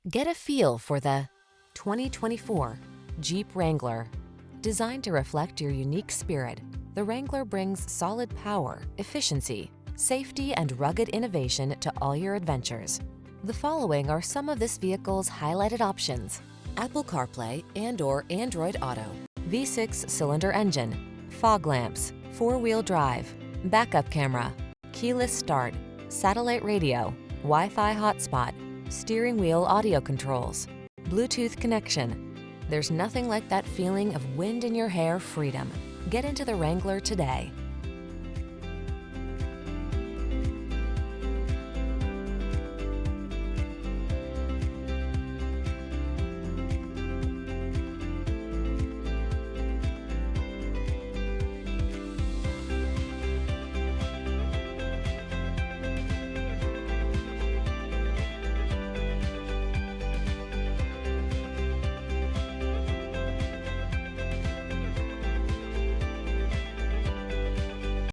Get a feel for the 2024 Jeep Wrangler. Designed to reflect your unique spirit, the Wrangler brings solid power, efficiency, safety, and rugged innovation to all your adventures. The following are some of this vehicle's highlighted options: Apple CarPlay and/or Android Auto, V6 cylinder engine, fog lamps, four-wheel drive, backup camera, keyless start, satellite radio, Wi-Fi hotspot, steering wheel audio controls, Bluetooth connection. There's nothing like that feeling of wind in your hair freedom. Get into the Wrangler today.